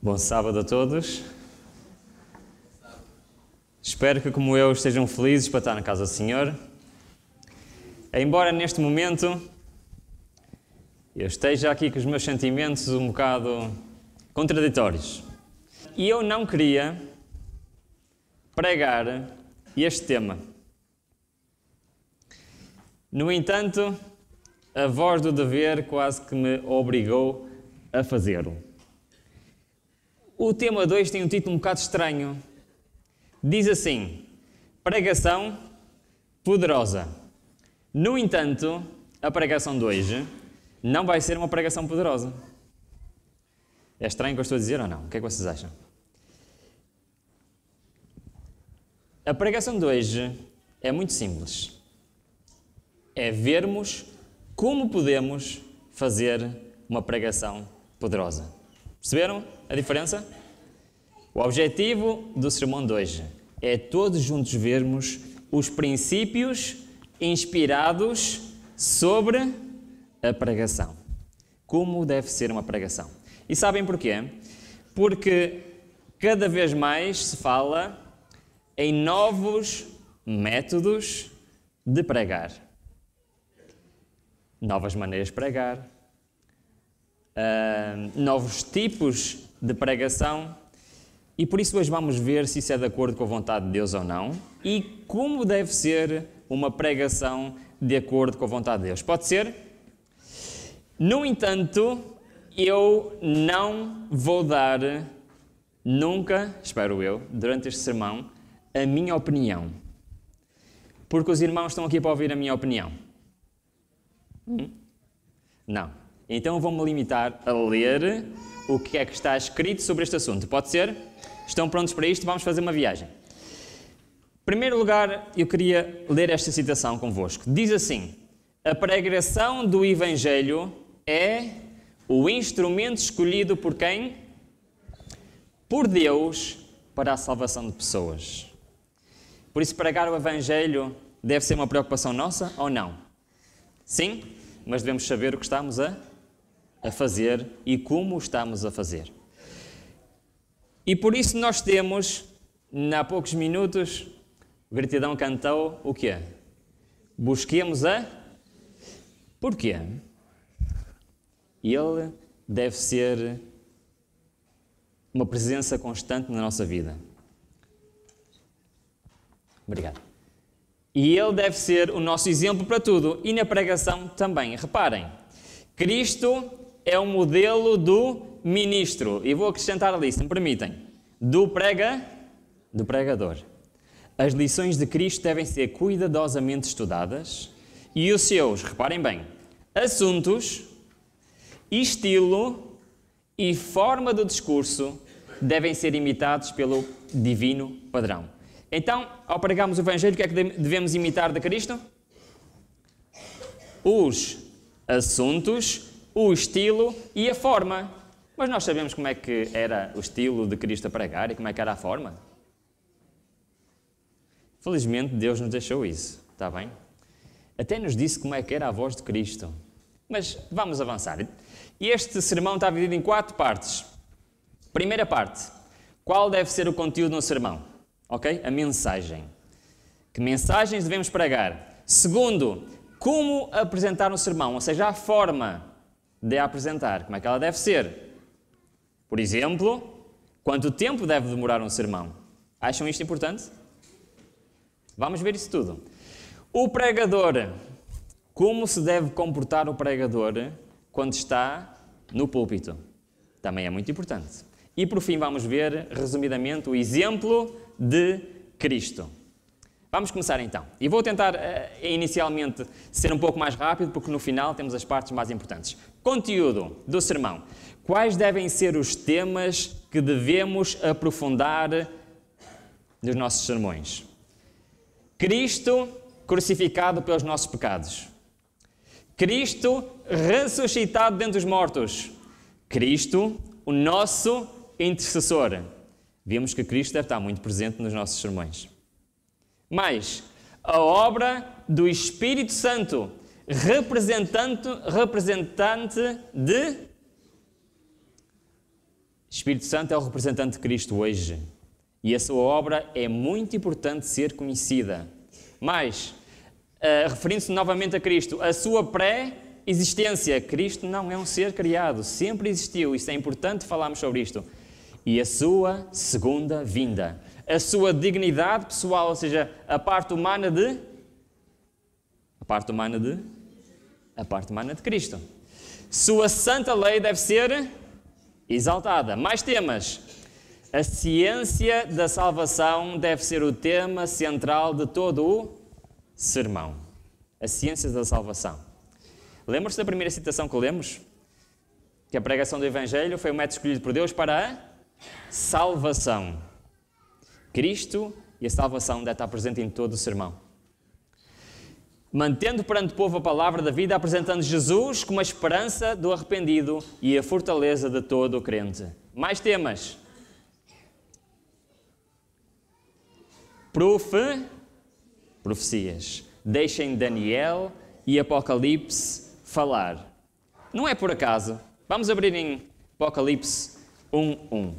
Bom sábado a todos. Espero que, como eu, estejam felizes para estar na casa do Senhor. Embora neste momento eu esteja aqui com os meus sentimentos um bocado contraditórios. E eu não queria pregar este tema. No entanto, a voz do dever quase que me obrigou a fazê-lo. O tema 2 tem um título um bocado estranho. Diz assim: pregação poderosa. No entanto, a pregação de hoje não vai ser uma pregação poderosa. É estranho o que eu estou a dizer ou não? O que é que vocês acham? A pregação de hoje é muito simples. É vermos como podemos fazer uma pregação poderosa. Perceberam a diferença? O objetivo do sermão de hoje é todos juntos vermos os princípios inspirados sobre a pregação. Como deve ser uma pregação. E sabem porquê? Porque cada vez mais se fala em novos métodos de pregar. Novas maneiras de pregar. Novos tipos de pregação. E por isso hoje vamos ver se isso é de acordo com a vontade de Deus ou não. E como deve ser uma pregação de acordo com a vontade de Deus. Pode ser? No entanto, eu não vou dar nunca, espero eu, durante este sermão, a minha opinião. Porque os irmãos estão aqui para ouvir a minha opinião. Não. Então vou-me limitar a ler o que é que está escrito sobre este assunto. Pode ser? Estão prontos para isto? Vamos fazer uma viagem. Em primeiro lugar, eu queria ler esta citação convosco. Diz assim: a pregação do Evangelho é o instrumento escolhido por quem? Por Deus para a salvação de pessoas. Por isso, pregar o Evangelho deve ser uma preocupação nossa ou não? Sim, mas devemos saber o que estamos a fazer e como estamos a fazer. E por isso nós temos, há poucos minutos, o Gratidão cantou o quê? Busquemos a... Porquê? Ele deve ser uma presença constante na nossa vida. Obrigado. E Ele deve ser o nosso exemplo para tudo. E na pregação também. Reparem, Cristo é o modelo do ministro. E vou acrescentar ali, se me permitem, do pregador. As lições de Cristo devem ser cuidadosamente estudadas e os seus, reparem bem, assuntos, estilo e forma do discurso devem ser imitados pelo divino padrão. Então, ao pregarmos o Evangelho, o que é que devemos imitar de Cristo? Os assuntos, o estilo e a forma. Mas nós sabemos como é que era o estilo de Cristo a pregar e como é que era a forma? Felizmente, Deus nos deixou isso, está bem? Até nos disse como é que era a voz de Cristo. Mas vamos avançar. Este sermão está dividido em 4 partes. Primeira parte, qual deve ser o conteúdo no sermão? Ok? A mensagem. Que mensagens devemos pregar? Segundo, como apresentar um sermão, ou seja, a forma de a apresentar, como é que ela deve ser? Por exemplo, quanto tempo deve demorar um sermão? Acham isto importante? Vamos ver isso tudo. O pregador. Como se deve comportar o pregador quando está no púlpito? Também é muito importante. E por fim vamos ver, resumidamente, o exemplo de Cristo. Vamos começar então. E vou tentar inicialmente ser um pouco mais rápido, porque no final temos as partes mais importantes. Conteúdo do sermão. Quais devem ser os temas que devemos aprofundar nos nossos sermões? Cristo crucificado pelos nossos pecados. Cristo ressuscitado dentre os mortos. Cristo, o nosso intercessor. Vimos que Cristo deve estar muito presente nos nossos sermões. Mais, a obra do Espírito Santo, representante de Espírito Santo é o representante de Cristo hoje. E a sua obra é muito importante ser conhecida. Mas, referindo-se novamente a Cristo, a sua pré-existência. Cristo não é um ser criado, sempre existiu. Isso é importante falarmos sobre isto. E a sua segunda vinda. A sua dignidade pessoal, ou seja, a parte humana de Cristo. Sua santa lei deve ser exaltada. Mais temas. A ciência da salvação deve ser o tema central de todo o sermão. A ciência da salvação. Lembram-se da primeira citação que lemos? Que a pregação do Evangelho foi o método escolhido por Deus para a salvação. Cristo e a salvação deve estar presente em todo o sermão. Mantendo perante o povo a palavra da vida, apresentando Jesus como a esperança do arrependido e a fortaleza de todo o crente. Mais temas. Profecias. Deixem Daniel e Apocalipse falar. Não é por acaso. Vamos abrir em Apocalipse 1:1.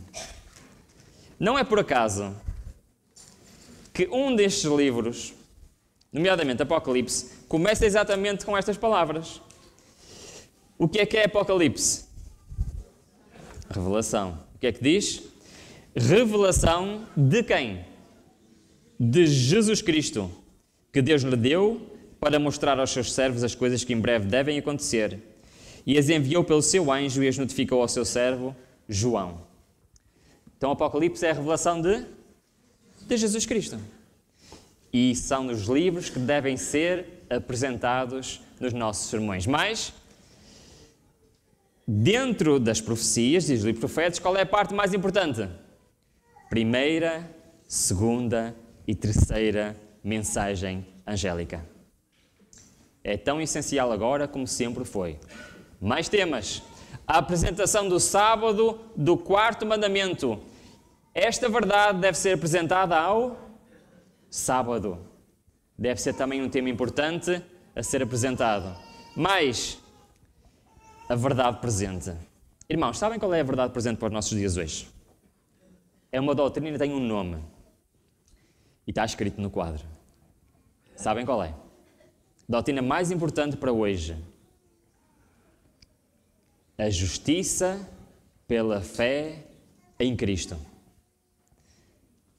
Não é por acaso que um destes livros, nomeadamente Apocalipse, começa exatamente com estas palavras. O que é Apocalipse? Revelação. O que é que diz? Revelação de quem? De Jesus Cristo, que Deus lhe deu para mostrar aos seus servos as coisas que em breve devem acontecer, e as enviou pelo seu anjo e as notificou ao seu servo João. Então, Apocalipse é a revelação de Jesus Cristo. E são os livros que devem ser apresentados nos nossos sermões. Mas, dentro das profecias e dos livros proféticos, qual é a parte mais importante? Primeira, segunda e terceira mensagem angélica. É tão essencial agora como sempre foi. Mais temas. A apresentação do sábado do quarto mandamento. Esta verdade deve ser apresentada ao sábado. Deve ser também um tema importante a ser apresentado. Mais, a verdade presente. Irmãos, sabem qual é a verdade presente para os nossos dias hoje? É uma doutrina que tem um nome. E está escrito no quadro. Sabem qual é? A doutrina mais importante para hoje. A justiça pela fé em Cristo.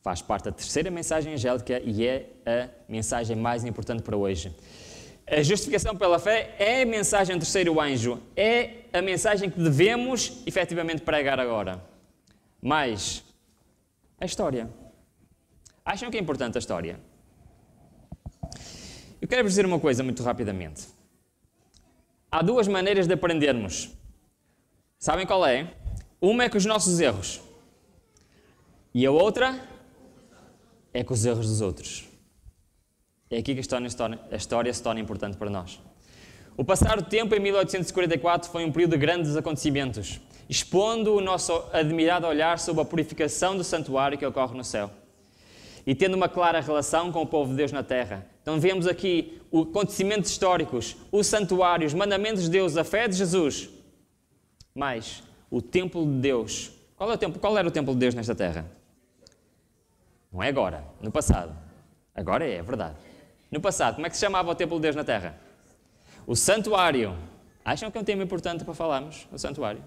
Faz parte da terceira mensagem angélica e é a mensagem mais importante para hoje. A justificação pela fé é a mensagem do terceiro anjo. É a mensagem que devemos efetivamente pregar agora. Mas, a história. Acham que é importante a história? Eu quero vos dizer uma coisa muito rapidamente. Há duas maneiras de aprendermos. Sabem qual é? Uma é com os nossos erros. E a outra é com os erros dos outros. É aqui que a história se torna importante para nós. O passar do tempo, em 1844, foi um período de grandes acontecimentos, expondo o nosso admirado olhar sobre a purificação do santuário que ocorre no céu. E tendo uma clara relação com o povo de Deus na terra. Então vemos aqui os acontecimentos históricos, o santuário, os mandamentos de Deus, a fé de Jesus. Mas o templo de Deus. Qual era o templo de Deus nesta terra? Não é agora, no passado. Agora é verdade. No passado, como é que se chamava o templo de Deus na terra? O santuário. Acham que é um tema importante para falarmos? O santuário.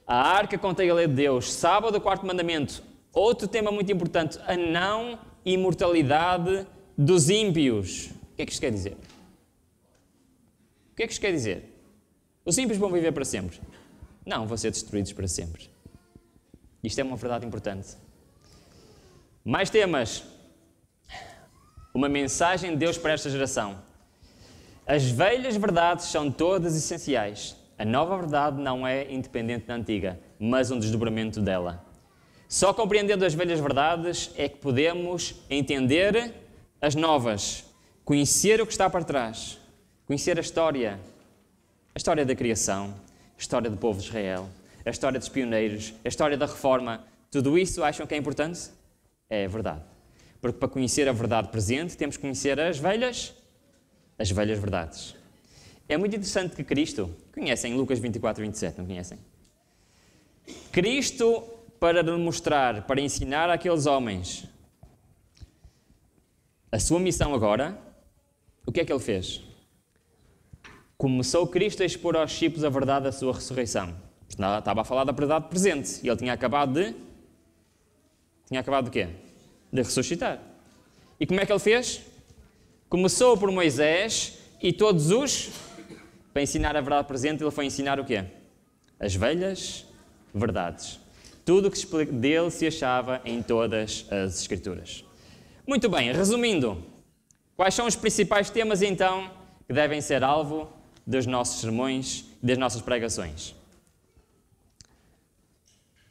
A arca contém a lei de Deus. Sábado, o quarto mandamento. Outro tema muito importante. A não imortalidade dos ímpios. O que é que isto quer dizer? O que é que isto quer dizer? Os ímpios vão viver para sempre? Não, vão ser destruídos para sempre. Isto é uma verdade importante. Mais temas. Uma mensagem de Deus para esta geração. As velhas verdades são todas essenciais. A nova verdade não é independente da antiga, mas um desdobramento dela. Só compreendendo as velhas verdades é que podemos entender as novas, conhecer o que está para trás, conhecer a história da criação, a história do povo de Israel, a história dos pioneiros, a história da reforma. Tudo isso acham que é importante? É verdade. Porque para conhecer a verdade presente, temos que conhecer as velhas verdades. É muito interessante que Cristo, conhecem Lucas 24, 27, não conhecem? Cristo, para demonstrar, para ensinar àqueles homens a sua missão agora, o que é que ele fez? Começou Cristo a expor aos discípulos a verdade da sua ressurreição. Estava a falar da verdade presente. E ele tinha acabado de... Tinha acabado de quê? De ressuscitar. E como é que ele fez? Começou por Moisés e todos os... Para ensinar a verdade presente, ele foi ensinar o quê? As velhas verdades. Tudo o que dele se achava em todas as Escrituras. Muito bem, resumindo, quais são os principais temas, então, que devem ser alvo dos nossos sermões e das nossas pregações?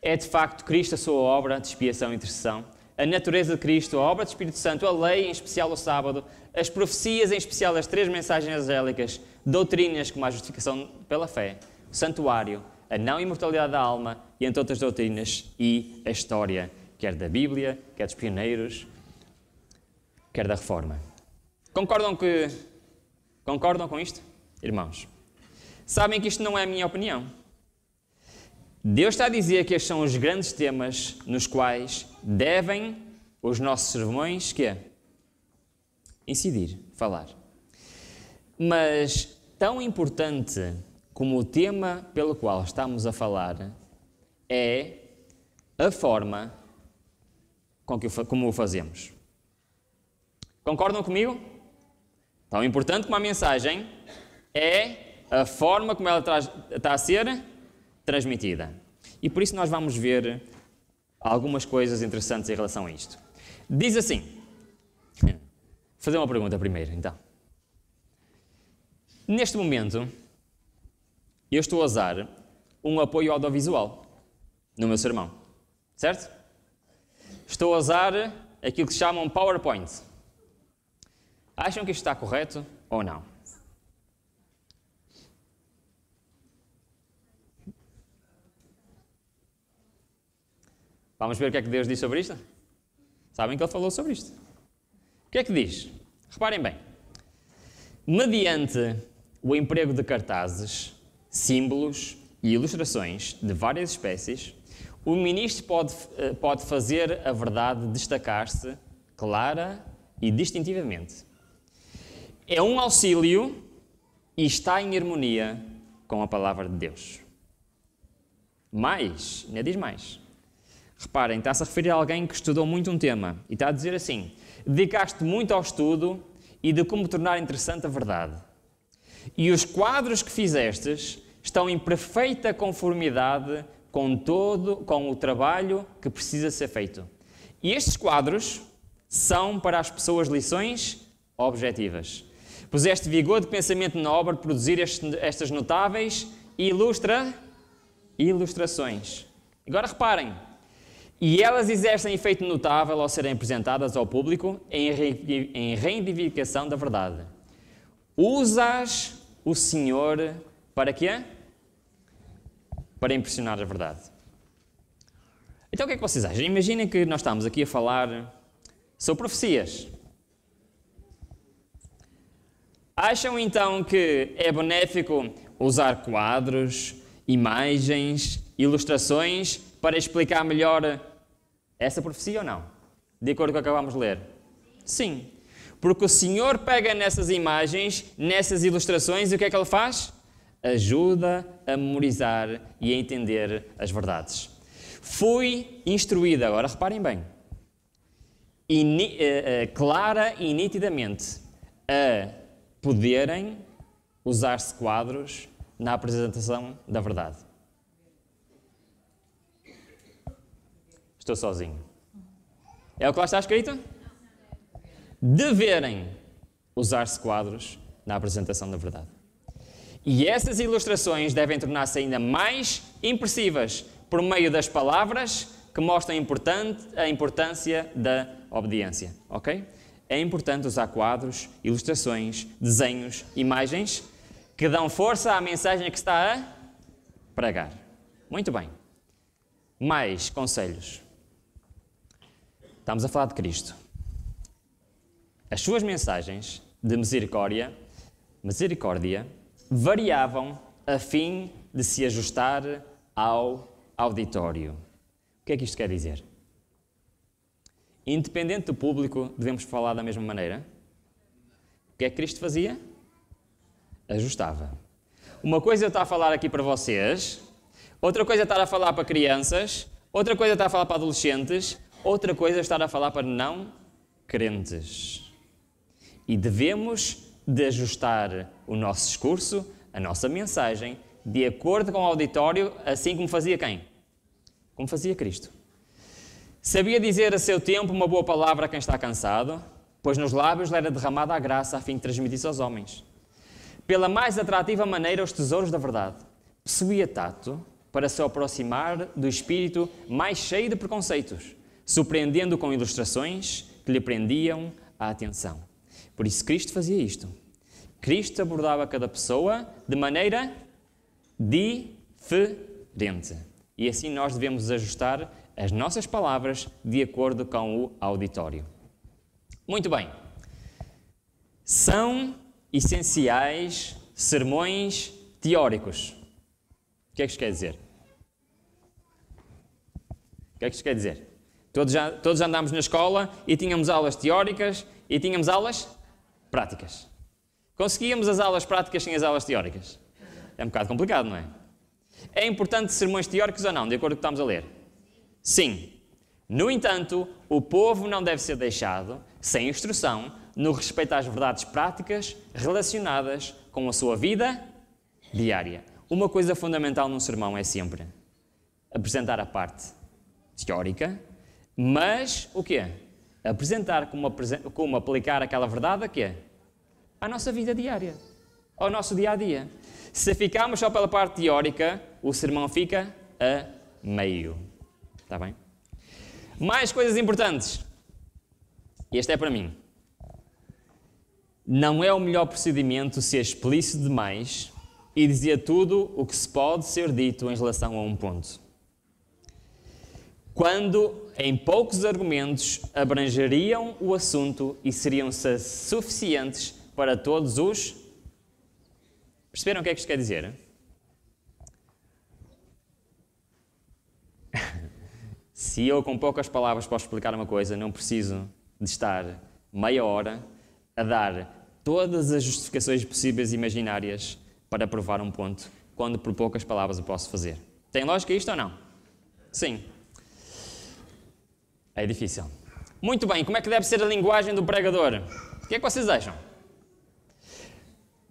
É, de facto, Cristo a sua obra de expiação e intercessão, a natureza de Cristo, a obra do Espírito Santo, a lei, em especial o sábado, as profecias, em especial as 3 mensagens angélicas, doutrinas como a justificação pela fé, o santuário, a não imortalidade da alma e entre outras doutrinas, e a história, quer da Bíblia, quer dos pioneiros, quer da Reforma. Concordam com isto, irmãos? Sabem que isto não é a minha opinião. Deus está a dizer que estes são os grandes temas nos quais devem os nossos sermões, incidir, falar. Mas tão importante como o tema pelo qual estamos a falar é a forma como o fazemos. Concordam comigo? Tão importante como a mensagem é a forma como ela está a ser transmitida. E por isso nós vamos ver algumas coisas interessantes em relação a isto. Diz assim, vou fazer uma pergunta primeiro, então. Neste momento, eu estou a usar um apoio audiovisual no meu sermão, certo? Estou a usar aquilo que se chama um PowerPoint. Acham que isto está correto ou não? Vamos ver o que é que Deus diz sobre isto? Sabem que Ele falou sobre isto. O que é que diz? Reparem bem. Mediante o emprego de cartazes, símbolos e ilustrações de várias espécies, o ministro pode fazer a verdade destacar-se clara e distintivamente. É um auxílio e está em harmonia com a palavra de Deus. Mais, ainda diz mais. Reparem, está-se a referir a alguém que estudou muito um tema e está a dizer assim: dedicaste muito ao estudo e de como tornar interessante a verdade. E os quadros que fizestes estão em perfeita conformidade com o trabalho que precisa ser feito. E estes quadros são para as pessoas lições objetivas. Puseste vigor de pensamento na obra de produzir estas notáveis ilustrações. Agora reparem. E elas exercem efeito notável ao serem apresentadas ao público em reivindicação da verdade. Usas o Senhor para quê? Para impressionar a verdade. Então o que é que vocês acham? Imaginem que nós estamos aqui a falar sobre profecias. Acham então que é benéfico usar quadros, imagens, ilustrações para explicar melhor essa profecia ou não? De acordo com o que acabamos de ler? Sim. Porque o Senhor pega nessas imagens, nessas ilustrações, e o que é que Ele faz? Ajuda a memorizar e a entender as verdades. Fui instruída, agora reparem bem, clara e nitidamente, a poderem usar-se quadros na apresentação da verdade. Estou sozinho. É o que lá está escrito? Deverem usar-se quadros na apresentação da verdade. E essas ilustrações devem tornar-se ainda mais impressivas por meio das palavras que mostram a importância da obediência. Ok? É importante usar quadros, ilustrações, desenhos, imagens que dão força à mensagem que está a pregar. Muito bem. Mais conselhos. Estamos a falar de Cristo. As suas mensagens de misericórdia, variavam a fim de se ajustar ao auditório. O que é que isto quer dizer? Independente do público, devemos falar da mesma maneira? O que é que Cristo fazia? Ajustava. Uma coisa é eu estar a falar aqui para vocês, outra coisa é estar a falar para crianças, outra coisa é estar a falar para adolescentes, outra coisa é estar a falar para não crentes. E devemos de ajustar o nosso discurso, a nossa mensagem, de acordo com o auditório, assim como fazia quem? Como fazia Cristo. Sabia dizer a seu tempo uma boa palavra a quem está cansado, pois nos lábios lhe era derramada a graça a fim de transmitir-se aos homens. Pela mais atrativa maneira os tesouros da verdade. Possuía tato para se aproximar do espírito mais cheio de preconceitos, surpreendendo com ilustrações que lhe prendiam a atenção. Por isso Cristo fazia isto. Cristo abordava cada pessoa de maneira diferente. E assim nós devemos ajustar as nossas palavras de acordo com o auditório. Muito bem. São essenciais sermões teóricos. O que é que isto quer dizer? O que é que isto quer dizer? Todos andámos na escola e tínhamos aulas teóricas e tínhamos aulas práticas. Conseguíamos as aulas práticas sem as aulas teóricas? É um bocado complicado, não é? É importante sermões teóricos ou não, de acordo com o que estamos a ler? Sim. No entanto, o povo não deve ser deixado sem instrução no respeito às verdades práticas relacionadas com a sua vida diária. Uma coisa fundamental num sermão é sempre apresentar a parte teórica, mas o quê? Apresentar como aplicar aquela verdade a quê? À nossa vida diária, ao nosso dia-a-dia. Se ficarmos só pela parte teórica, o sermão fica a meio. Está bem? Mais coisas importantes. Este é para mim. Não é o melhor procedimento ser explícito demais e dizer tudo o que se pode ser dito em relação a um ponto. Quando, em poucos argumentos, abrangeriam o assunto e seriam suficientes para todos os... Perceberam o que é que isto quer dizer? Se eu, com poucas palavras, posso explicar uma coisa, não preciso de estar meia hora a dar todas as justificações possíveis e imaginárias para provar um ponto, quando por poucas palavras eu posso fazer. Tem lógica isto ou não? Sim. É difícil. Muito bem, como é que deve ser a linguagem do pregador? O que é que vocês acham?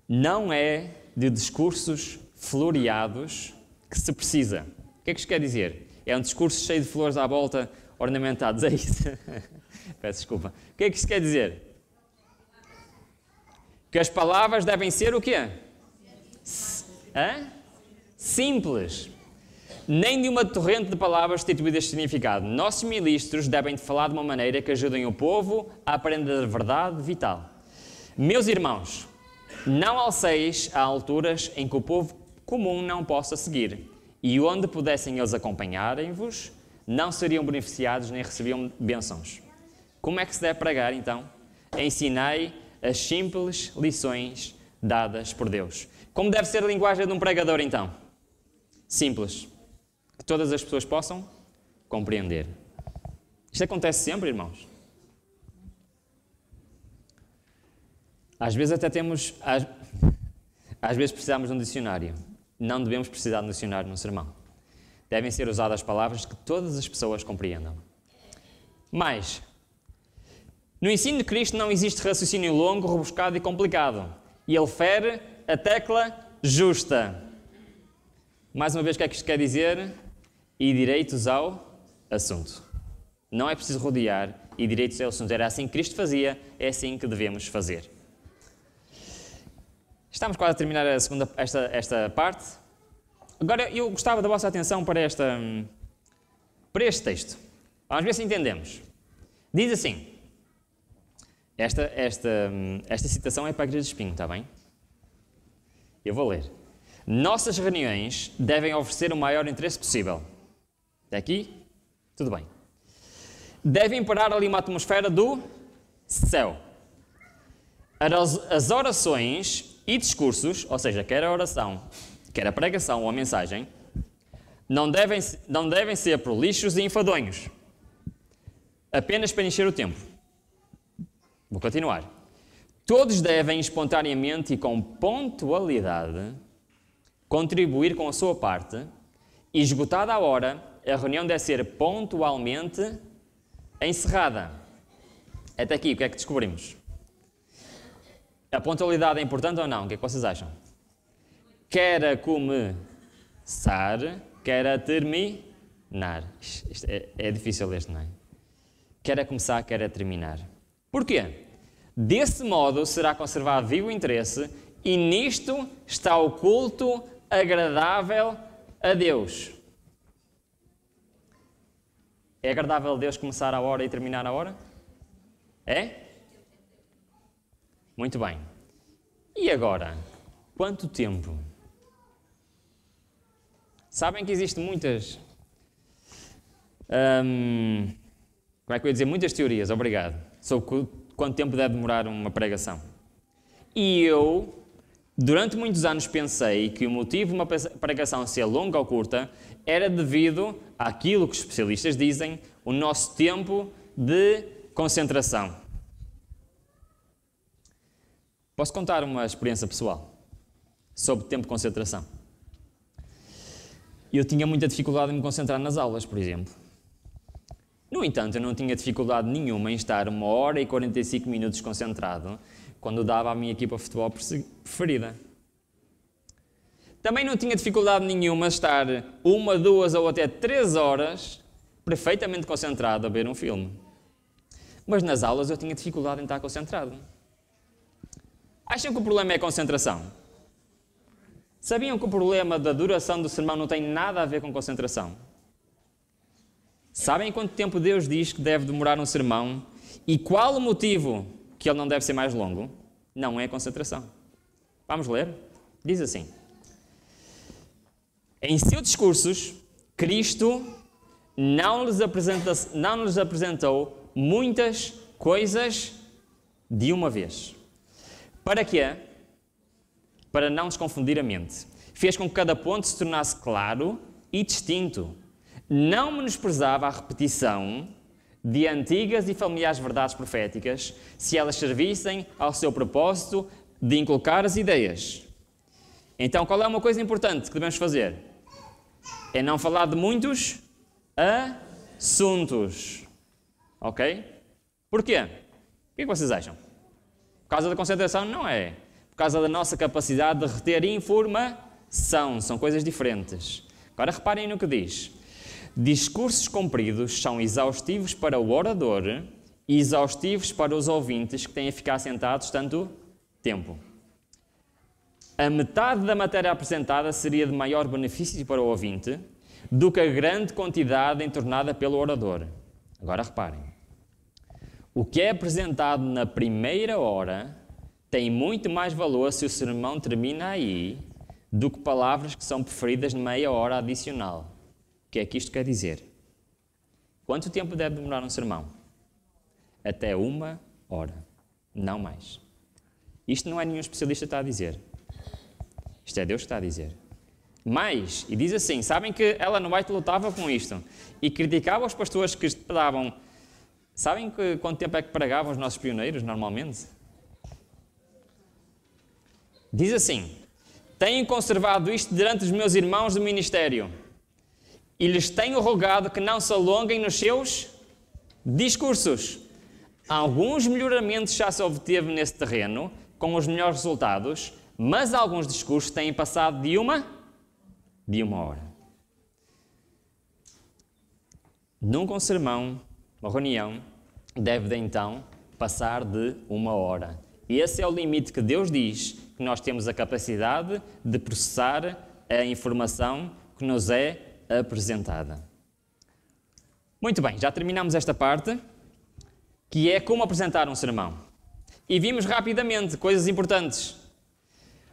Não é de discursos floreados que se precisa. O que é que isto quer dizer? É um discurso cheio de flores à volta, ornamentados, é isso? Peço desculpa. O que é que isto quer dizer? Que as palavras devem ser o quê? Simples. Nem de uma torrente de palavras destituídas de significado. Nossos ministros devem falar de uma maneira que ajudem o povo a aprender a verdade vital. Meus irmãos, não alceis a alturas em que o povo comum não possa seguir, e onde pudessem eles acompanharem-vos, não seriam beneficiados nem receberiam bênçãos. Como é que se deve pregar, então? Ensinai as simples lições dadas por Deus. Como deve ser a linguagem de um pregador, então? Simples. Que todas as pessoas possam compreender. Isto acontece sempre, irmãos. Às vezes até temos... Às vezes precisamos de um dicionário. Não devemos precisar de um dicionário no sermão. Devem ser usadas palavras que todas as pessoas compreendam. Mas, no ensino de Cristo não existe raciocínio longo, rebuscado e complicado. E ele fere a tecla justa. Mais uma vez, o que é que isto quer dizer? E direitos ao assunto. Não é preciso rodear e direitos ao assunto. Era assim que Cristo fazia, é assim que devemos fazer. Estamos quase a terminar esta parte. Agora, eu gostava da vossa atenção para este texto. Vamos ver se entendemos. Diz assim, esta citação é para a Igreja de Espinho, está bem? Eu vou ler. Nossas reuniões devem oferecer o maior interesse possível. Até aqui? Tudo bem. Deve imperar ali uma atmosfera do céu. As orações e discursos, ou seja, quer a oração, quer a pregação ou a mensagem, Não devem ser prolixos e enfadonhos, apenas para encher o tempo. Vou continuar. Todos devem espontaneamente e com pontualidade contribuir com a sua parte, e esgotada a hora, a reunião deve ser pontualmente encerrada. Até aqui, o que é que descobrimos? A pontualidade é importante ou não? O que é que vocês acham? Quer a começar, quer a terminar. Isto é difícil este, não é? Quer a começar, quer a terminar. Porquê? Desse modo será conservado vivo o interesse e nisto está o culto agradável a Deus. É agradável a Deus começar a hora e terminar a hora? É? Muito bem. E agora? Quanto tempo? Sabem que existem muitas... como é que eu ia dizer? Muitas teorias, obrigado, sobre quanto tempo deve demorar uma pregação. E eu, durante muitos anos, pensei que o motivo de uma pregação ser longa ou curta era devido àquilo que os especialistas dizem, o nosso tempo de concentração. Posso contar uma experiência pessoal sobre tempo de concentração? Eu tinha muita dificuldade em me concentrar nas aulas, por exemplo. No entanto, eu não tinha dificuldade nenhuma em estar 1 hora e 45 minutos concentrado quando dava à minha equipa de futebol preferida. Também não tinha dificuldade nenhuma em estar 1, 2 ou até 3 horas perfeitamente concentrado a ver um filme. Mas nas aulas eu tinha dificuldade em estar concentrado. Acham que o problema é a concentração? Sabiam que o problema da duração do sermão não tem nada a ver com concentração? Sabem quanto tempo Deus diz que deve demorar um sermão? E qual o motivo que ele não deve ser mais longo? Não é a concentração. Vamos ler? Diz assim. Em seus discursos, Cristo não lhes apresentou muitas coisas de uma vez. Para quê? Para não nos confundir a mente. Fez com que cada ponto se tornasse claro e distinto. Não menosprezava a repetição de antigas e familiares verdades proféticas, se elas servissem ao seu propósito de inculcar as ideias. Então, qual é uma coisa importante que devemos fazer? É não falar de muitos assuntos. Ok? Porquê? O que é que vocês acham? Por causa da concentração? Não é. Por causa da nossa capacidade de reter informação. São coisas diferentes. Agora reparem no que diz. Discursos compridos são exaustivos para o orador e exaustivos para os ouvintes que têm a ficar sentados tanto tempo. A metade da matéria apresentada seria de maior benefício para o ouvinte do que a grande quantidade entornada pelo orador. Agora reparem. O que é apresentado na primeira hora tem muito mais valor se o sermão termina aí do que palavras que são preferidas de meia hora adicional. O que é que isto quer dizer? Quanto tempo deve demorar um sermão? Até 1 hora, não mais. Isto não é nenhum especialista que está a dizer. Isto é Deus que está a dizer. Mais, e diz assim, sabem que Ellen White lutava com isto e criticava os pastores que davam. Sabem quanto tempo é que pregavam os nossos pioneiros normalmente? Diz assim, tenho conservado isto diante dos meus irmãos do ministério e lhes tenho rogado que não se alonguem nos seus discursos. Alguns melhoramentos já se obteve nesse terreno, com os melhores resultados, mas alguns discursos têm passado de uma hora. Nunca um sermão, uma reunião, deve então passar de 1 hora. Esse é o limite que Deus diz que nós temos a capacidade de processar a informação que nos é apresentada. Muito bem, já terminamos esta parte, que é como apresentar um sermão. E vimos rapidamente coisas importantes.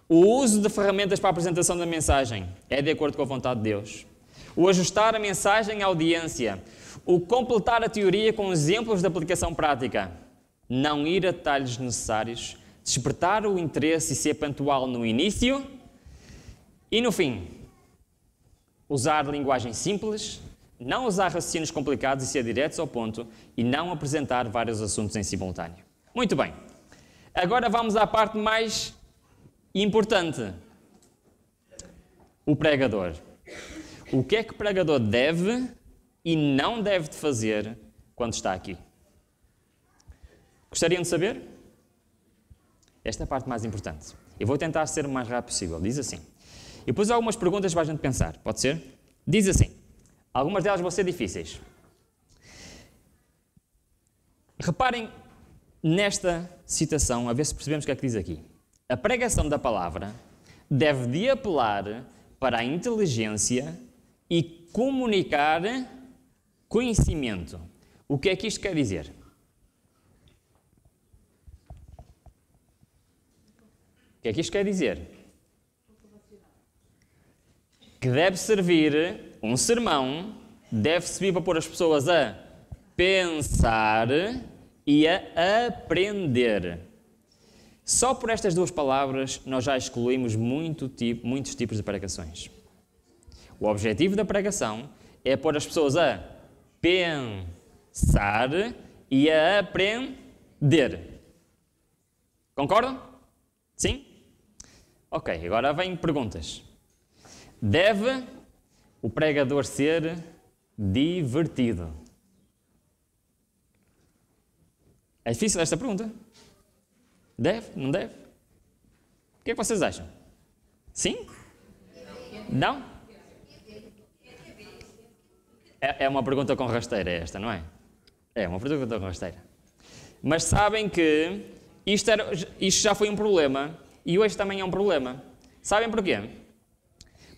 O uso de ferramentas para a apresentação da mensagem é de acordo com a vontade de Deus. O ajustar a mensagem à audiência. O completar a teoria com exemplos de aplicação prática. Não ir a detalhes necessários. Despertar o interesse e ser pontual no início e no fim. usar linguagem simples, não usar raciocínios complicados e ser diretos ao ponto e não apresentar vários assuntos em simultâneo. Muito bem. Agora vamos à parte mais importante. O pregador. O que é que o pregador deve e não deve de fazer quando está aqui? Gostariam de saber? Esta é a parte mais importante. Eu vou tentar ser o mais rápido possível. Diz assim. E pus algumas perguntas para a gente pensar. Pode ser? Diz assim. Algumas delas vão ser difíceis. Reparem nesta citação, a ver se percebemos o que é que diz aqui. A pregação da palavra deve de apelar para a inteligência e comunicar conhecimento. O que é que isto quer dizer? O que é que isto quer dizer? Que deve servir, um sermão, deve servir para pôr as pessoas a pensar e a aprender. Só por estas duas palavras nós já excluímos muitos tipos de pregações. O objetivo da pregação é pôr as pessoas a pensar e a aprender. Concordam? Sim? Ok, agora vêm perguntas. Deve o pregador ser divertido? É difícil esta pergunta? Deve? Não deve? O que é que vocês acham? Sim? Não? É uma pergunta com rasteira esta, não é? É uma pergunta com rasteira. Mas sabem que isto já foi um problema e hoje também é um problema. Sabem porquê?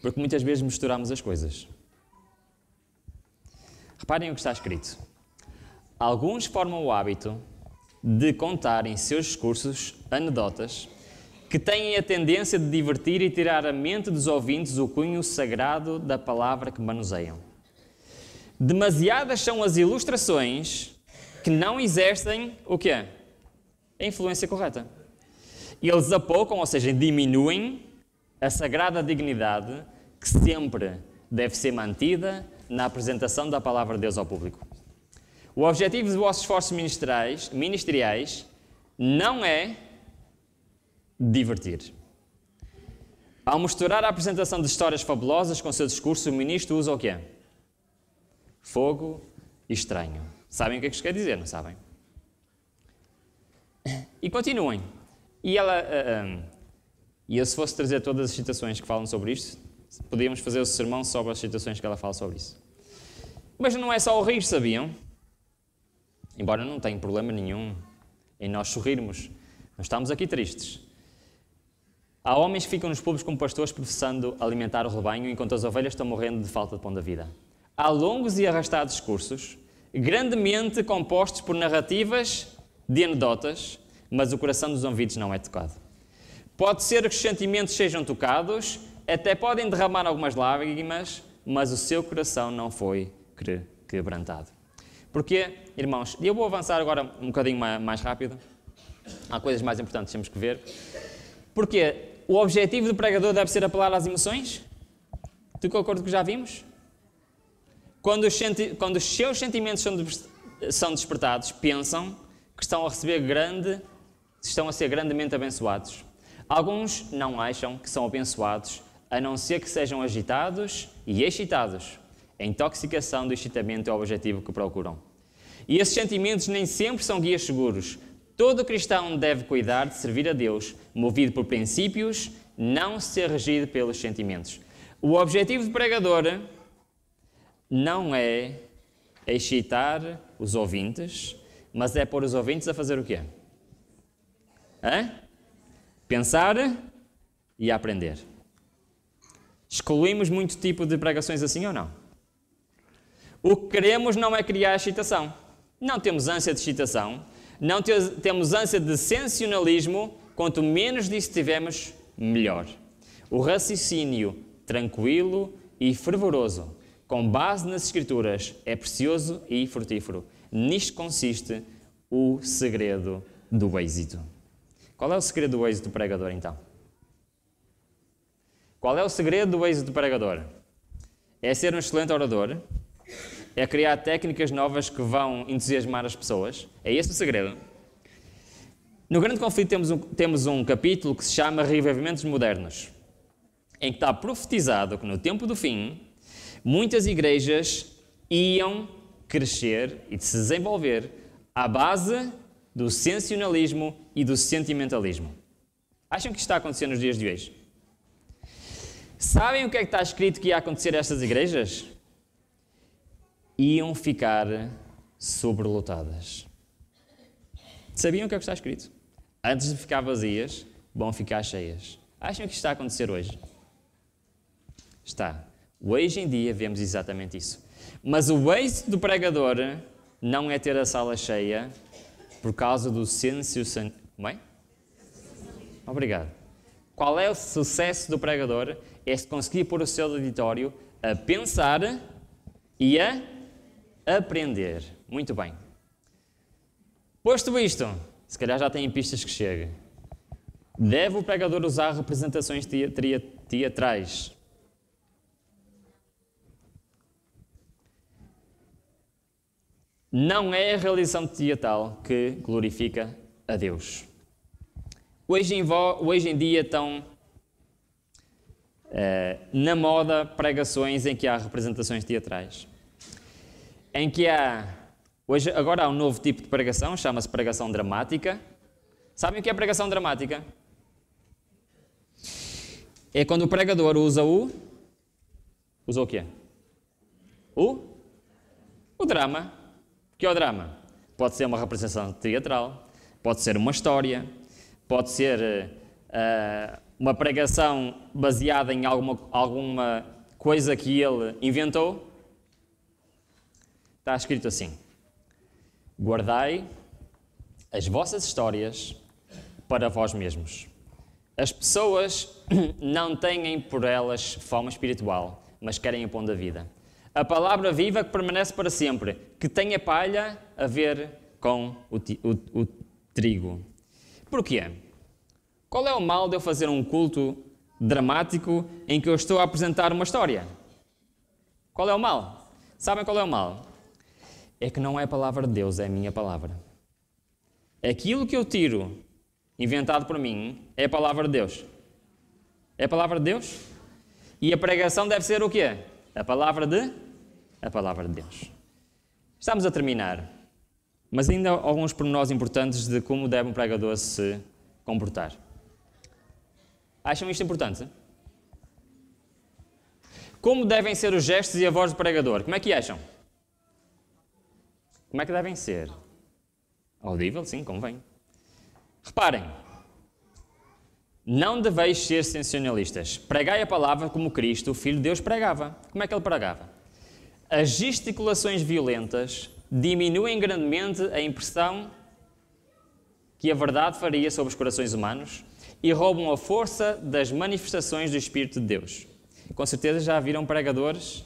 Porque muitas vezes misturamos as coisas. Reparem o que está escrito. Alguns formam o hábito de contar em seus discursos anedotas que têm a tendência de divertir e tirar a mente dos ouvintes o cunho sagrado da palavra que manuseiam. Demasiadas são as ilustrações que não exercem o quê? A influência correta. Eles apocam, ou seja, diminuem a sagrada dignidade que sempre deve ser mantida na apresentação da palavra de Deus ao público. O objetivo dos vossos esforços ministeriais não é divertir. Ao misturar a apresentação de histórias fabulosas com o seu discurso, o ministro usa o quê? Fogo e estranho. Sabem o que é que isto quer dizer, não sabem? E continuem. E eu, se fosse trazer todas as citações que falam sobre isto, podíamos fazer o sermão sobre as citações que ela fala sobre isso. Mas não é só o rir, sabiam? Embora não tenha problema nenhum em nós sorrirmos. Nós estamos aqui tristes. Há homens que ficam nos públicos como pastores professando alimentar o rebanho enquanto as ovelhas estão morrendo de falta de pão da vida. Há longos e arrastados discursos, grandemente compostos por narrativas de anedotas, mas o coração dos ouvidos não é tocado. Pode ser que os sentimentos sejam tocados, até podem derramar algumas lágrimas, mas o seu coração não foi quebrantado. Porque, irmãos, eu vou avançar agora um bocadinho mais rápido. Há coisas mais importantes que temos que ver. Porque o objetivo do pregador deve ser apelar às emoções? De acordo com o que já vimos? Quando os seus sentimentos são despertados, pensam que estão a ser grandemente abençoados. Alguns não acham que são abençoados, a não ser que sejam agitados e excitados. A intoxicação do excitamento é o objetivo que procuram. E esses sentimentos nem sempre são guias seguros. Todo cristão deve cuidar de servir a Deus, movido por princípios, não ser regido pelos sentimentos. O objetivo do pregador não é excitar os ouvintes, mas é pôr os ouvintes a fazer o quê? Pensar e aprender. Excluímos muito tipo de pregações assim ou não? O que queremos não é criar excitação. Não temos ânsia de excitação. Não temos ânsia de sensacionalismo. Quanto menos disso tivermos, melhor. O raciocínio tranquilo e fervoroso, com base nas Escrituras, é precioso e frutífero. Nisto consiste o segredo do êxito. Qual é o segredo do êxito do pregador, então? Qual é o segredo do êxito do pregador? É ser um excelente orador? É criar técnicas novas que vão entusiasmar as pessoas? É esse o segredo? No Grande Conflito temos um capítulo que se chama Reaviamentos Modernos, em que está profetizado que no tempo do fim, muitas igrejas iam crescer e se desenvolver à base do sensacionalismo e do sentimentalismo. Acham que isto está acontecendo nos dias de hoje? Sabem o que é que está escrito que ia acontecer a estas igrejas? Iam ficar sobrelotadas. Sabiam o que é que está escrito? Antes de ficar vazias, vão ficar cheias. Acham que isto está a acontecer hoje? Está. Hoje em dia vemos exatamente isso. Mas o êxito do pregador não é ter a sala cheia por causa do sensacionalismo. Como é? Obrigado. Qual é o sucesso do pregador? É se conseguir pôr o seu auditório a pensar e a aprender. Muito bem. Posto isto, se calhar já têm pistas que cheguem. Deve o pregador usar representações teatrais? Não é a realização teatral que glorifica a Deus. Hoje em dia estão na moda pregações em que há representações teatrais. Em que agora há um novo tipo de pregação, chama-se pregação dramática. Sabem o que é pregação dramática? É quando o pregador usa o quê? O drama. O que é o drama? Pode ser uma representação teatral, pode ser uma história, pode ser uma pregação baseada em alguma coisa que ele inventou. Está escrito assim: guardai as vossas histórias para vós mesmos. As pessoas não têm por elas fome espiritual, mas querem o pão da vida. A palavra viva que permanece para sempre, que tem a palha a ver com o trigo. Porquê? Qual é o mal de eu fazer um culto dramático em que eu estou a apresentar uma história? Qual é o mal? Sabem qual é o mal? É que não é a palavra de Deus, é a minha palavra. Aquilo que eu tiro, inventado por mim, é a palavra de Deus. É a palavra de Deus? E a pregação deve ser o quê? A palavra de Deus. Estamos a terminar, mas ainda há alguns pormenores importantes de como deve um pregador se comportar. Acham isto importante? Como devem ser os gestos e a voz do pregador? Como é que acham? Como é que devem ser? Audível? Sim, convém. Reparem, não deveis ser sensacionalistas. Pregai a palavra como Cristo, o Filho de Deus, pregava. Como é que ele pregava? As gesticulações violentas diminuem grandemente a impressão que a verdade faria sobre os corações humanos e roubam a força das manifestações do Espírito de Deus. Com certeza já viram pregadores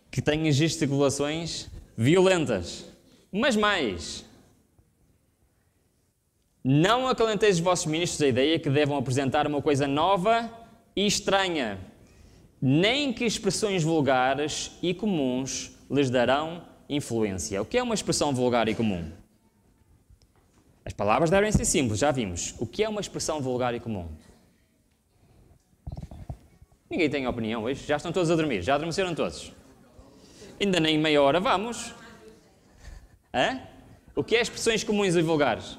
que têm gesticulações violentas. Mas mais, não acalenteis os vossos ministros a ideia que devam apresentar uma coisa nova e estranha, nem que expressões vulgares e comuns lhes darão influência. O que é uma expressão vulgar e comum? As palavras devem ser simples, já vimos. O que é uma expressão vulgar e comum? Ninguém tem opinião hoje? Já estão todos a dormir? Já adormeceram todos? Ainda nem meia hora vamos. Hã? O que é expressões comuns e vulgares?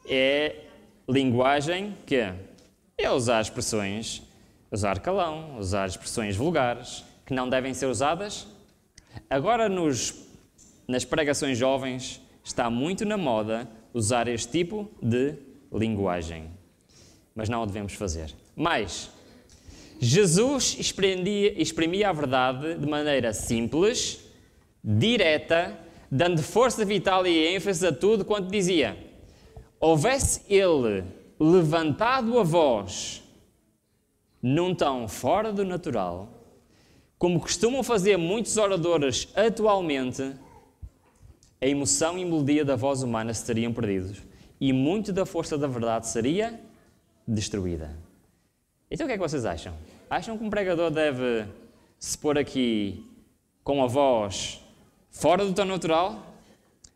É linguagem que é usar expressões, usar calão, usar expressões vulgares que não devem ser usadas. Agora nas pregações jovens está muito na moda usar este tipo de linguagem, mas não o devemos fazer. Mas Jesus exprimia a verdade de maneira simples, direta, dando força vital e ênfase a tudo quanto dizia. Houvesse ele levantado a voz num tom fora do natural, como costumam fazer muitos oradores atualmente, a emoção e melodia da voz humana se teriam perdido e muito da força da verdade seria destruída. Então o que é que vocês acham? Acham que um pregador deve se pôr aqui com a voz fora do tom natural?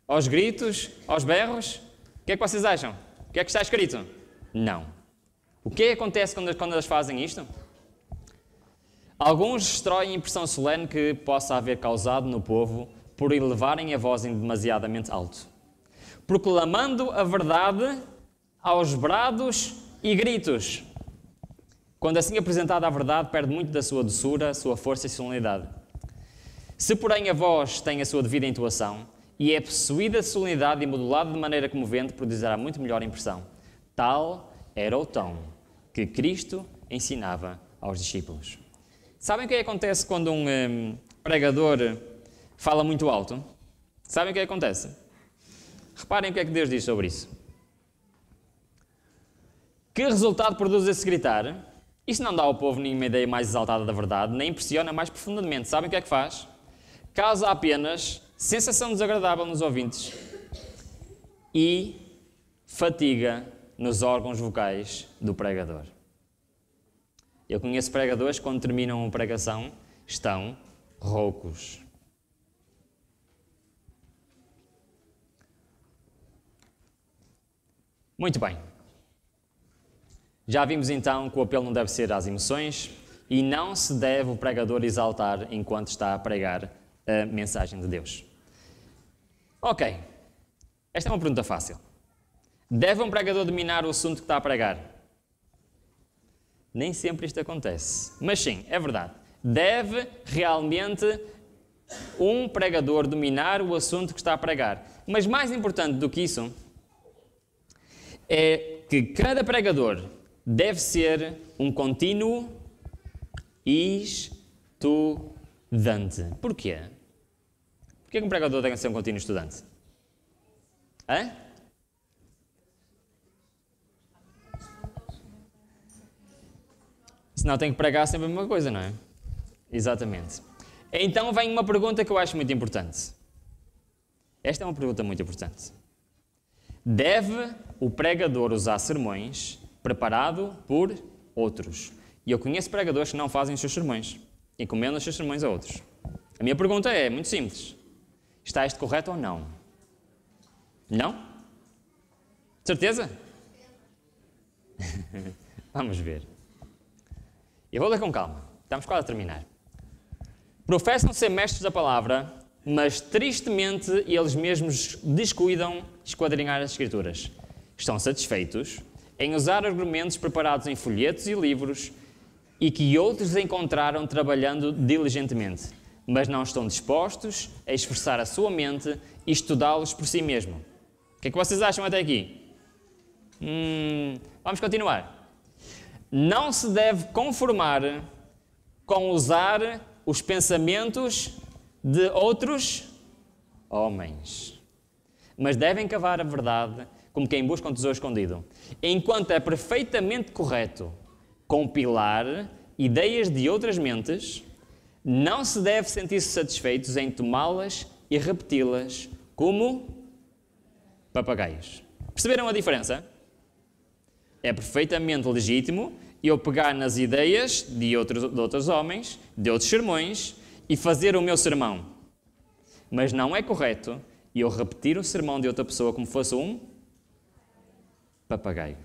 Aos gritos? Aos berros? O que é que vocês acham? O que é que está escrito? Não. O que é que acontece quando eles fazem isto? Alguns destroem a impressão solene que possa haver causado no povo por elevarem a voz demasiadamente alto, proclamando a verdade aos brados e gritos. Quando assim apresentada a verdade, perde muito da sua doçura, sua força e solenidade. Se, porém, a voz tem a sua devida entoação e é possuída de solenidade e modulada de maneira comovente, produzirá muito melhor impressão. Tal era o tom que Cristo ensinava aos discípulos. Sabem o que acontece quando um pregador fala muito alto? Sabem o que acontece? Reparem o que é que Deus diz sobre isso. Que resultado produz esse gritar? Isso não dá ao povo nenhuma ideia mais exaltada da verdade, nem impressiona mais profundamente. Sabem o que é que faz? Causa apenas sensação desagradável nos ouvintes e fatiga nos órgãos vocais do pregador. Eu conheço pregadores que, quando terminam uma pregação, estão roucos. Muito bem. Já vimos então que o apelo não deve ser às emoções e não se deve o pregador exaltar enquanto está a pregar a mensagem de Deus. Ok. Esta é uma pergunta fácil. Deve um pregador dominar o assunto que está a pregar? Nem sempre isto acontece. Mas sim, é verdade. Deve realmente um pregador dominar o assunto que está a pregar. Mas mais importante do que isso é que cada pregador deve ser um contínuo estudante. Porquê? Porquê que um pregador tem que ser um contínuo estudante? Hã? Senão tem que pregar sempre a mesma coisa, não é? Exatamente. Então vem uma pergunta que eu acho muito importante. Esta é uma pergunta muito importante. Deve o pregador usar sermões preparado por outros? E eu conheço pregadores que não fazem os seus sermões, encomendam os seus sermões a outros. A minha pergunta é muito simples. Está isto correto ou não? Não? Certeza? Vamos ver. Eu vou ler com calma. Estamos quase a terminar. Professam ser mestres da palavra, mas tristemente eles mesmos descuidam esquadrinhar as Escrituras. Estão satisfeitos em usar argumentos preparados em folhetos e livros e que outros encontraram trabalhando diligentemente, mas não estão dispostos a esforçar a sua mente e estudá-los por si mesmo. O que é que vocês acham até aqui? Vamos continuar. Não se deve conformar com usar os pensamentos de outros homens, mas devem cavar a verdade como quem busca um tesouro escondido. Enquanto é perfeitamente correto compilar ideias de outras mentes, não se deve sentir-se satisfeitos em tomá-las e repeti-las como papagaios. Perceberam a diferença? É perfeitamente legítimo eu pegar nas ideias de outros homens, de outros sermões, e fazer o meu sermão. Mas não é correto eu repetir o sermão de outra pessoa como fosse um papagaio.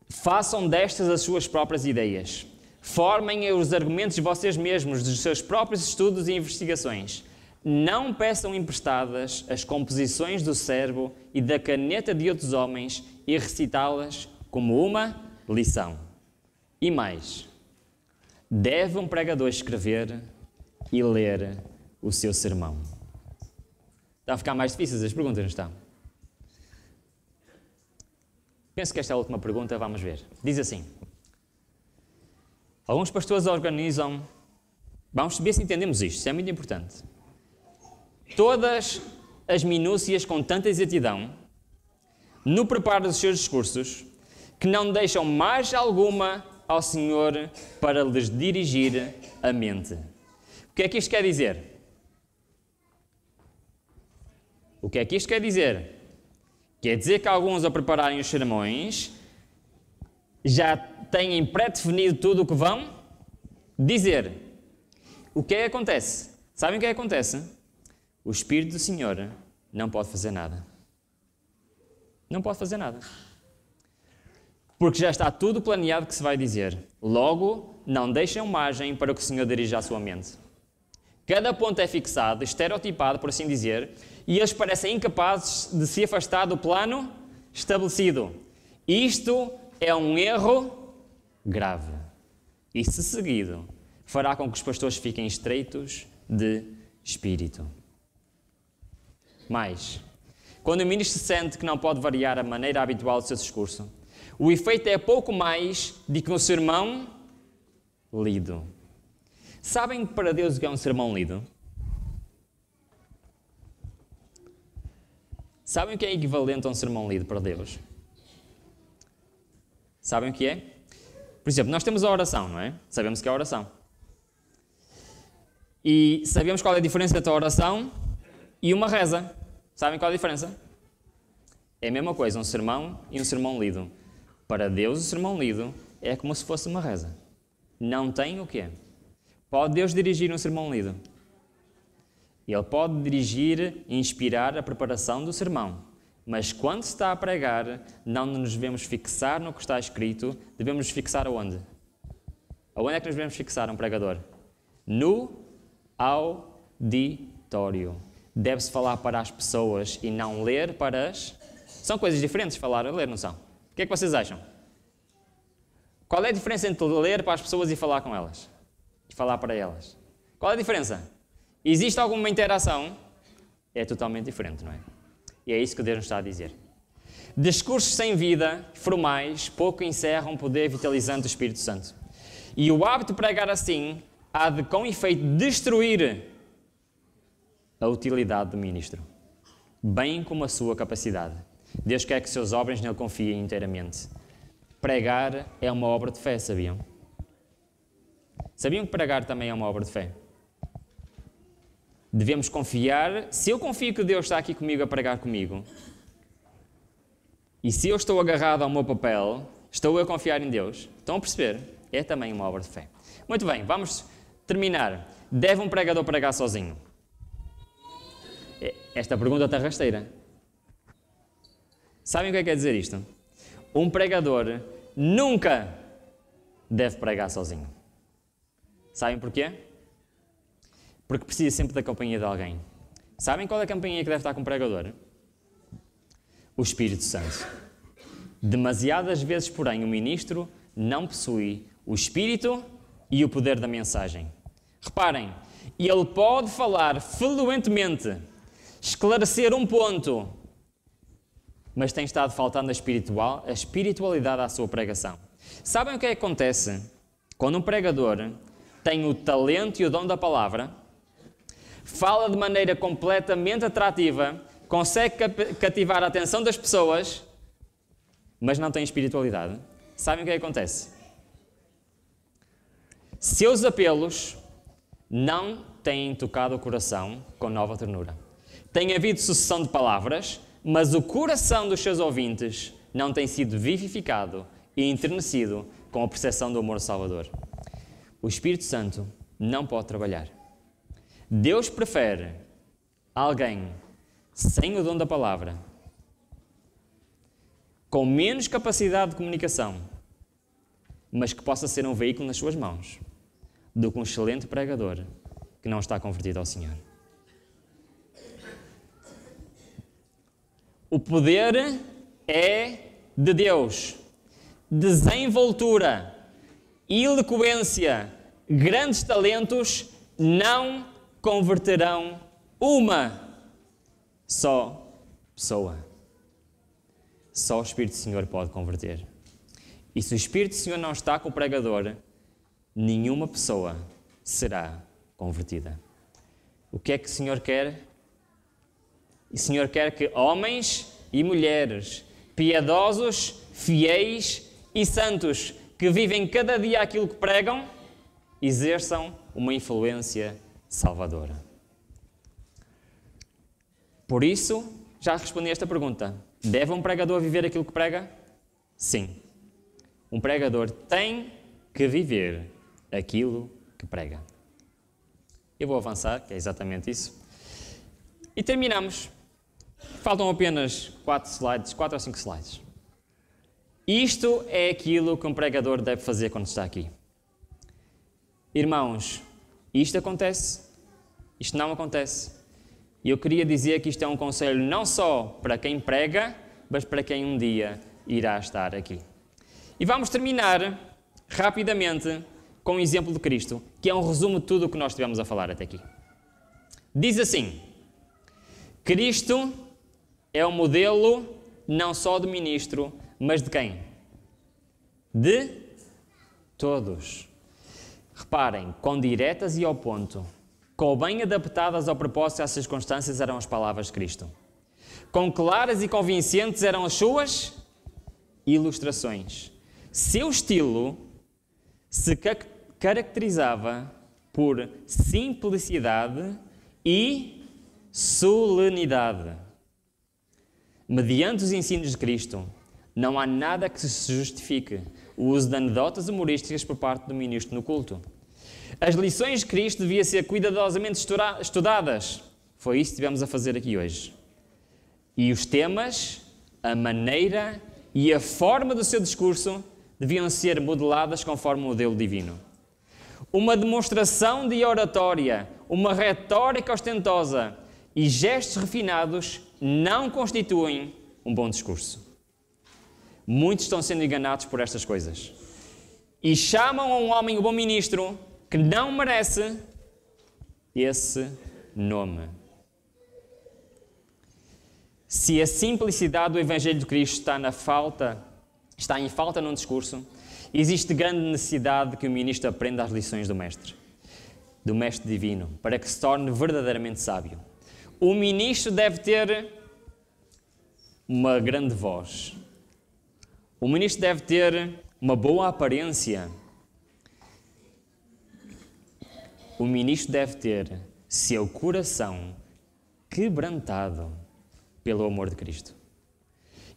Façam destas as suas próprias ideias. Formem os argumentos de vocês mesmos, dos seus próprios estudos e investigações. Não peçam emprestadas as composições do cérebro e da caneta de outros homens e recitá-las como uma lição. E mais, deve um pregador escrever e ler o seu sermão. Estão a ficar mais difíceis as perguntas, não estão? Penso que esta é a última pergunta, vamos ver. Diz assim: alguns pastores organizam... Vamos ver se entendemos isto, isso é muito importante. Todas as minúcias com tanta exatidão no preparo dos seus discursos que não deixam margem alguma ao Senhor para lhes dirigir a mente. O que é que isto quer dizer? O que é que isto quer dizer? Quer dizer que alguns, a prepararem os sermões, já têm pré-definido tudo o que vão dizer. O que é que acontece? Sabem o que é que acontece? O Espírito do Senhor não pode fazer nada. Não pode fazer nada. Porque já está tudo planeado que se vai dizer. Logo, não deixem margem para que o Senhor dirija a sua mente. Cada ponto é fixado, estereotipado, por assim dizer, e eles parecem incapazes de se afastar do plano estabelecido. Isto é um erro grave. E, se seguido, fará com que os pastores fiquem estreitos de espírito. Mas, quando o ministro sente que não pode variar a maneira habitual do seu discurso, o efeito é pouco mais do que um sermão lido. Sabem para Deus o que é um sermão lido? Sabem o que é equivalente a um sermão lido para Deus? Sabem o que é? Por exemplo, nós temos a oração, não é? Sabemos que é a oração. E sabemos qual é a diferença entre a oração e uma reza. Sabem qual é a diferença? É a mesma coisa, um sermão e um sermão lido. Para Deus, o sermão lido é como se fosse uma reza. Não tem o quê? Pode Deus dirigir um sermão lido? Ele pode dirigir e inspirar a preparação do sermão. Mas quando se está a pregar, não nos devemos fixar no que está escrito, devemos nos fixar aonde? Aonde é que nos devemos fixar um pregador? No auditório. Deve-se falar para as pessoas e não ler para as... São coisas diferentes, falar e ler, não são? O que é que vocês acham? Qual é a diferença entre ler para as pessoas e falar com elas? E falar para elas? Qual é a diferença? Existe alguma interação? É totalmente diferente, não é? E é isso que Deus nos está a dizer. Discursos sem vida, formais, pouco encerram o poder vitalizante do Espírito Santo. E o hábito de pregar assim há de, com efeito, destruir a utilidade do ministro, bem como a sua capacidade. Deus quer que seus obreiros nele confiem inteiramente. Pregar é uma obra de fé, sabiam? Sabiam que pregar também é uma obra de fé? Devemos confiar. Se eu confio que Deus está aqui comigo a pregar comigo, e se eu estou agarrado ao meu papel, estou a confiar em Deus. Estão a perceber? É também uma obra de fé. Muito bem, vamos terminar. Deve um pregador pregar sozinho? Esta pergunta está rasteira. Sabem o que quer dizer isto? Um pregador nunca deve pregar sozinho. Sabem porquê? Porque precisa sempre da companhia de alguém. Sabem qual é a companhia que deve estar com o pregador? O Espírito Santo. Demasiadas vezes, porém, o ministro não possui o Espírito e o poder da mensagem. Reparem, ele pode falar fluentemente, esclarecer um ponto, mas tem estado faltando a espiritualidade à sua pregação. Sabem o que é que acontece quando um pregador tem o talento e o dom da palavra, fala de maneira completamente atrativa, consegue cativar a atenção das pessoas, mas não tem espiritualidade? Sabem o que é que acontece? Seus apelos não têm tocado o coração com nova ternura. Tem havido sucessão de palavras, mas o coração dos seus ouvintes não tem sido vivificado e enternecido com a percepção do amor salvador. O Espírito Santo não pode trabalhar. Deus prefere alguém sem o dom da palavra, com menos capacidade de comunicação, mas que possa ser um veículo nas suas mãos, do que um excelente pregador que não está convertido ao Senhor. O poder é de Deus. Desenvoltura, eloquência, grandes talentos não converterão uma só pessoa. Só o Espírito do Senhor pode converter. E se o Espírito do Senhor não está com o pregador, nenhuma pessoa será convertida. O que é que o Senhor quer? O Senhor quer que homens e mulheres, piedosos, fiéis e santos, que vivem cada dia aquilo que pregam, exerçam uma influência salvadora. Por isso, já respondi a esta pergunta. Deve um pregador viver aquilo que prega? Sim. um pregador tem que viver aquilo que prega. Eu vou avançar, que é exatamente isso. E terminamos. Faltam apenas 4 ou 5 slides. Isto é aquilo que um pregador deve fazer quando está aqui. Irmãos, isto acontece, isto não acontece. E eu queria dizer que isto é um conselho não só para quem prega, mas para quem um dia irá estar aqui. E vamos terminar rapidamente com o exemplo de Cristo, que é um resumo de tudo o que nós estivemos a falar até aqui. Diz assim: Cristo é o modelo não só do ministro, mas de quem? De todos. Reparem, quão diretas e ao ponto, quão bem adaptadas ao propósito e às circunstâncias eram as palavras de Cristo. Quão claras e convincentes eram as suas ilustrações. Seu estilo se caracterizava por simplicidade e solenidade. Mediante os ensinos de Cristo, não há nada que se justifique o uso de anedotas humorísticas por parte do ministro no culto. As lições de Cristo deviam ser cuidadosamente estudadas. Foi isso que estivemos a fazer aqui hoje. E os temas, a maneira e a forma do seu discurso deviam ser modeladas conforme o modelo divino. Uma demonstração de oratória, uma retórica ostentosa e gestos refinados não constituem um bom discurso. Muitos estão sendo enganados por estas coisas. E chamam a um homem o bom ministro que não merece esse nome. Se a simplicidade do Evangelho de Cristo está em falta num discurso, existe grande necessidade de que o ministro aprenda as lições do Mestre Divino, para que se torne verdadeiramente sábio. O ministro deve ter uma grande voz. O ministro deve ter uma boa aparência. O ministro deve ter seu coração quebrantado pelo amor de Cristo.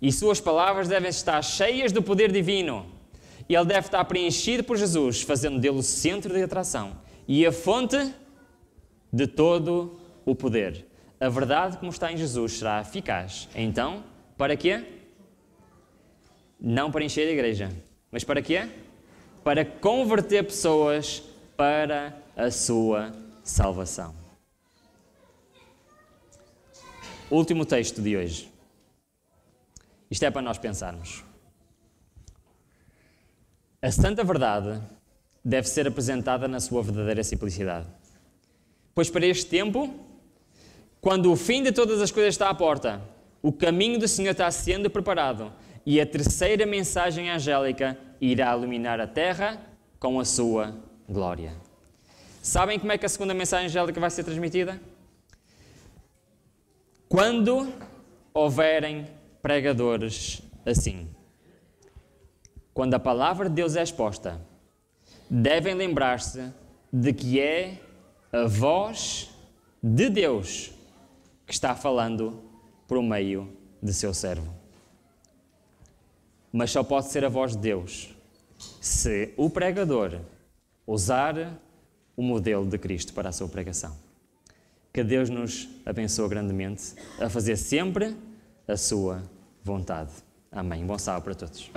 E suas palavras devem estar cheias do poder divino. E ele deve estar preenchido por Jesus, fazendo dele o centro de atração e a fonte de todo o poder. A verdade, como está em Jesus, será eficaz. Então, para quê? Não para encher a igreja, mas para quê? Para converter pessoas para a sua salvação. Último texto de hoje. Isto é para nós pensarmos. A santa verdade deve ser apresentada na sua verdadeira simplicidade. Pois para este tempo, quando o fim de todas as coisas está à porta, o caminho do Senhor está sendo preparado e a terceira mensagem angélica irá iluminar a terra com a sua glória. Sabem como é que a segunda mensagem angélica vai ser transmitida? Quando houverem pregadores assim. Quando a palavra de Deus é exposta, devem lembrar-se de que é a voz de Deus que está falando por meio de seu servo. Mas só pode ser a voz de Deus se o pregador usar o modelo de Cristo para a sua pregação. Que Deus nos abençoe grandemente a fazer sempre a sua vontade. Amém. Bom sábado para todos.